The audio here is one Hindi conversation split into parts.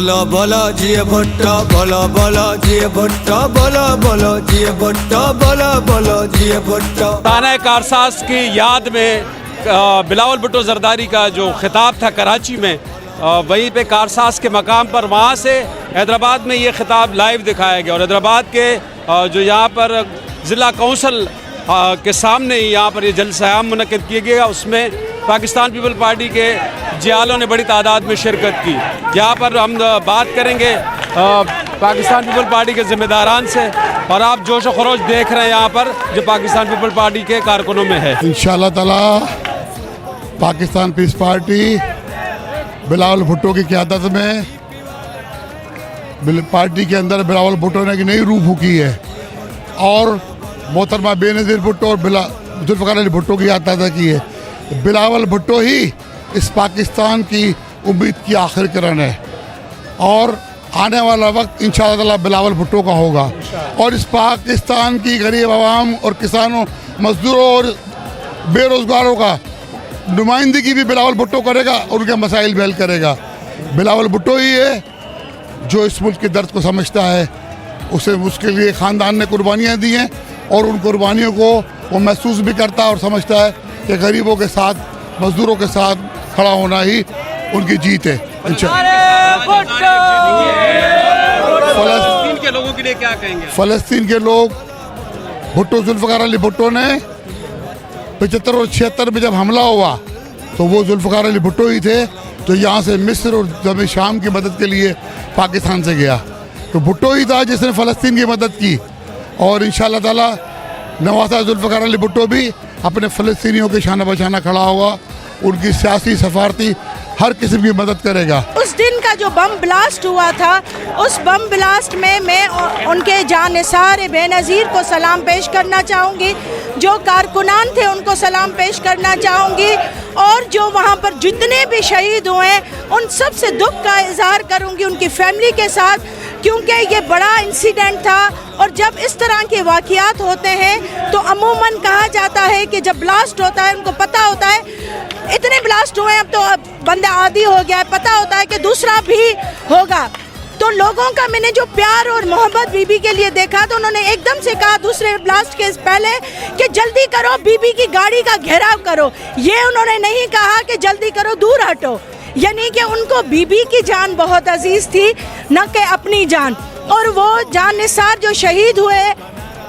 बोलो बोलो जी भुट्टो, बोलो बोलो जी भुट्टो, बोलो बोलो जी भुट्टो, बोलो बोलो जी भुट्टो। ताना कारसाज की याद में बिलावल भुट्टो जरदारी का जो खिताब था कराची में, वहीं पे कारसाज के मकाम पर वहाँ से हैदराबाद में ये खिताब लाइव दिखाया गया। और हैदराबाद के जो यहाँ पर ज़िला कौंसल के सामने ही यहाँ पर ये जलसा आम मुनक़िद किया गया, उसमें पाकिस्तान पीपल पार्टी के जियालों ने बड़ी तादाद में शिरकत की। यहाँ पर हम बात करेंगे पाकिस्तान पीपल पार्टी के ज़िम्मेदारान से, और आप जोश व खरोश देख रहे हैं यहाँ पर जो पाकिस्तान पीपल पार्टी के कारकुनों में है। इंशाअल्लाह ताला पाकिस्तान पीस पार्टी बिलावल भुट्टो की क़यादत में पार्टी के अंदर बिलावल भुट्टो ने एक नई रूह फूकी है, और मोहतरमा बेनज़ीर भुट्टो और जुल्फ़िकार अली भुट्टो की याद ताज़ा की है। बिलावल भुट्टो ही इस पाकिस्तान की उम्मीद की आखिर किरण है, और आने वाला वक्त इंशाअल्लाह ताला बिलावल भुट्टो का होगा। और इस पाकिस्तान की गरीब आवाम और किसानों, मजदूरों और बेरोज़गारों का नुमाइंदगी भी बिलावल भुट्टो करेगा और उनके मसाइल भी हल करेगा। बिलावल भुट्टो ही है जो इस मुल्क के दर्द को समझता है। उसके लिए ख़ानदान ने कुर्बानियाँ दी हैं, और उन कुर्बानियों को वो महसूस भी करता है और समझता है कि गरीबों के साथ, मजदूरों के साथ खड़ा होना ही उनकी जीत है। फ़लस्तीन के लोगों के लिए क्या कहेंगे? फ़लस्तीन के लोग, भुट्टो जुल्फ़िकार अली भुट्टो ने 75 और 76 में जब हमला हुआ तो वो जुल्फ़िकार अली भुट्टो ही थे जो यहाँ से मिस्र और जब शाम की मदद के लिए पाकिस्तान से गया। तो भुट्टो ही था जिसने फ़लस्तीन की मदद की, और इंशाअल्लाह ताला नवासा जुल्फ़िकार अली भुट्टो भी अपने फ़लस्तीनियों के शाना बशाना खड़ा होगा, उनकी सियासी सफारती हर किस्म की मदद करेगा। उस दिन का जो बम ब्लास्ट हुआ था, उस बम ब्लास्ट में मैं उनके जानिसार बेनज़ीर को सलाम पेश करना चाहूँगी, जो कारकुनान थे उनको सलाम पेश करना चाहूँगी, और जो वहाँ पर जितने भी शहीद हुए उन सब से दुख का इजहार करूँगी उनकी फैमिली के साथ, क्योंकि ये बड़ा इंसिडेंट था। और जब इस तरह के वाक़यात होते हैं तो अमूमन कहा जाता है कि जब ब्लास्ट होता है उनको पता होता है इतने ब्लास्ट हुए, अब तो बंदा आदी हो गया है, पता होता है कि दूसरा भी होगा। तो लोगों का मैंने जो प्यार और मोहब्बत बीबी के लिए देखा, तो उन्होंने एकदम से कहा दूसरे ब्लास्ट के पहले कि जल्दी करो, बीबी की गाड़ी का घेराव करो। ये उन्होंने नहीं कहा कि जल्दी करो, दूर हटो, यानी कि उनको बीबी की जान बहुत अजीज थी, न कि अपनी जान। और वो जानिसार जो शहीद हुए,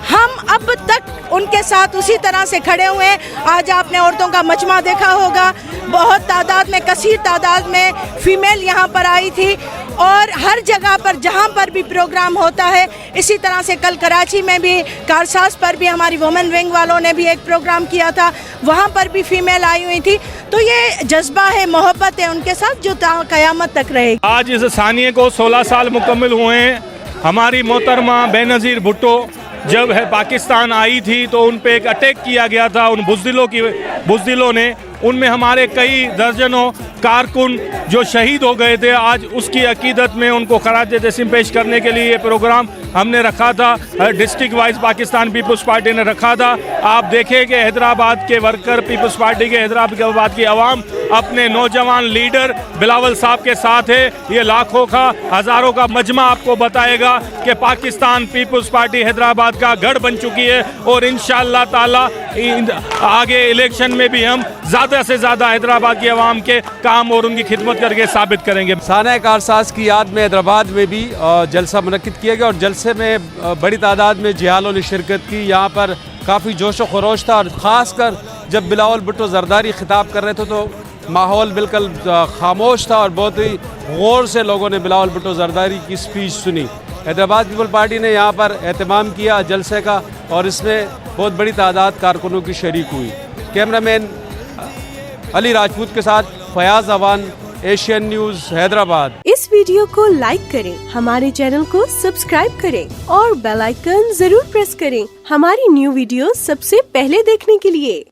हम अब तक उनके साथ उसी तरह से खड़े हुए हैं। आज आपने औरतों का मजमा देखा होगा, बहुत तादाद में, कसीर तादाद में फ़ीमेल यहाँ पर आई थी, और हर जगह पर जहाँ पर भी प्रोग्राम होता है, इसी तरह से कल कराची में भी कारसाज पर भी हमारी वुमेन विंग वालों ने भी एक प्रोग्राम किया था, वहाँ पर भी फ़ीमेल आई हुई थी। तो ये जज्बा है, मोहब्बत है उनके साथ जो क़यामत तक रहेगी। आज इस सानिए को 16 साल मुकम्मल हुए हैं। हमारी मोहतरमा बेनज़ीर भुट्टो जब है पाकिस्तान आई थी तो उन पे एक अटैक किया गया था उन बुज़दिलों ने, उनमें हमारे कई दर्जनों कारकुन जो शहीद हो गए थे। आज उसकी अकीदत में उनको खराज तहसीन पेश करने के लिए ये प्रोग्राम हमने रखा था, district wise Pakistan people's party ने रखा था। आप देखें कि हैदराबाद के वर्कर, पीपल्स पार्टी के हैदराबाद की आवाम अपने नौजवान लीडर बिलावल साहब के साथ है। ये लाखों का, हज़ारों का मजमा आपको बताएगा कि पाकिस्तान पीपल्स पार्टी हैदराबाद का गढ़ बन चुकी है, और इंशाअल्लाह ताला आगे इलेक्शन में भी हम ज़्यादा से ज़्यादा हैदराबाद की आवाम के काम और उनकी खिदमत करके साबित करेंगे। ताना कारसाज की याद में हैदराबाद में भी जलसा मुनक़िद किया गया, और जलसे में बड़ी तादाद में जियालों ने शिरकत की। यहाँ पर काफ़ी जोश व खरोश था, और ख़ासकर जब बिलावल भुट्टो जरदारी खिताब कर रहे थे तो माहौल बिल्कुल खामोश था, और बहुत ही गौर से लोगों ने बिलावल भुट्टो जरदारी की स्पीच सुनी। हैदराबाद पीपल पार्टी ने यहाँ पर एहतमाम किया जलसे का, और इसमें बहुत बड़ी तादाद कारकुनों की शरीक हुई। कैमरामैन अली राजपूत के साथ फयाज अवान, एशियन न्यूज़ हैदराबाद। इस वीडियो को लाइक करें, हमारे चैनल को सब्सक्राइब करें और बेल आइकन जरूर प्रेस करें हमारी न्यू वीडियो सबसे पहले देखने के लिए।